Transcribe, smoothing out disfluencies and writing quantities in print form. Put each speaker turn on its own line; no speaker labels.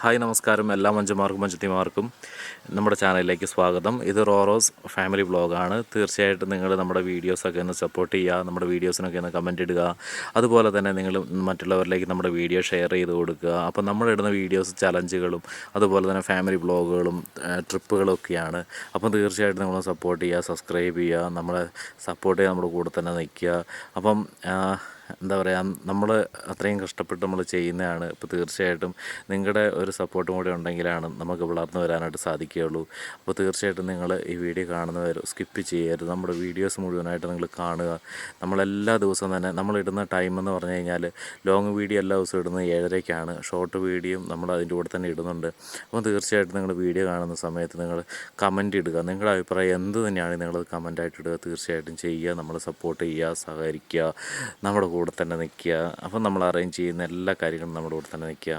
Hi നമസ്കാരം എല്ലാ മഞ്ചന്മാർക്കും മഞ്ചത്തിമാർക്കും നമ്മുടെ ചാനലിലേക്ക് സ്വാഗതം. ഇത് റോറോസ് ഫാമിലി വ്ളോഗാണ്. തീർച്ചയായിട്ടും നിങ്ങൾ നമ്മുടെ വീഡിയോസൊക്കെ ഒന്ന് സപ്പോർട്ട് ചെയ്യുക, നമ്മുടെ വീഡിയോസിനൊക്കെ ഒന്ന് കമൻറ്റ് ഇടുക. അതുപോലെ തന്നെ നിങ്ങൾ മറ്റുള്ളവരിലേക്ക് നമ്മുടെ വീഡിയോ ഷെയർ ചെയ്ത് കൊടുക്കുക. അപ്പോൾ നമ്മളിടുന്ന വീഡിയോസ് ചലഞ്ചുകളും അതുപോലെ തന്നെ ഫാമിലി വ്ളോഗുകളും ട്രിപ്പുകളും ഒക്കെയാണ്. അപ്പം തീർച്ചയായിട്ടും നമ്മൾ സപ്പോർട്ട് ചെയ്യുക, സബ്സ്ക്രൈബ് ചെയ്യുക, നമ്മളെ സപ്പോർട്ട് ചെയ്യുക, നമ്മുടെ കൂടെ തന്നെ നിൽക്കുക. അപ്പം എന്താ പറയുക, നമ്മൾ അത്രയും കഷ്ടപ്പെട്ട് നമ്മൾ ചെയ്യുന്നതാണ്. ഇപ്പോൾ തീർച്ചയായിട്ടും നിങ്ങളുടെ ഒരു സപ്പോർട്ടും കൂടി ഉണ്ടെങ്കിലാണ് നമുക്ക് വളർന്നു വരാനായിട്ട് സാധിക്കുകയുള്ളൂ. അപ്പോൾ തീർച്ചയായിട്ടും നിങ്ങൾ ഈ വീഡിയോ കാണുന്നവർ സ്കിപ്പ് ചെയ്യരുത്, നമ്മുടെ വീഡിയോസ് മുഴുവനായിട്ട് നിങ്ങൾ കാണുക. നമ്മളെല്ലാ ദിവസവും തന്നെ നമ്മളിടുന്ന ടൈം എന്ന് പറഞ്ഞു കഴിഞ്ഞാൽ ലോങ് വീഡിയോ എല്ലാ ദിവസവും ഇടുന്നത് 7:30-ക്കാണ്. ഷോർട്ട് വീഡിയോയും നമ്മൾ അതിൻ്റെ കൂടെ തന്നെ ഇടുന്നുണ്ട്. അപ്പോൾ തീർച്ചയായിട്ടും നിങ്ങൾ വീഡിയോ കാണുന്ന സമയത്ത് നിങ്ങൾ കമൻറ്റ് ഇടുക. നിങ്ങളുടെ അഭിപ്രായം എന്ത് തന്നെയാണെങ്കിൽ നിങ്ങളത് കമൻറ്റായിട്ട് ഇടുക. തീർച്ചയായിട്ടും ചെയ്യുക, നമ്മൾ സപ്പോർട്ട് ചെയ്യുക, സഹകരിക്കുക, നമ്മുടെ കൂടെ തന്നെ നിൽക്കുക. അപ്പം നമ്മൾ അറേഞ്ച് ചെയ്യുന്ന എല്ലാ കാര്യങ്ങളും നമ്മുടെ കൂടെ തന്നെ നിൽക്കുക.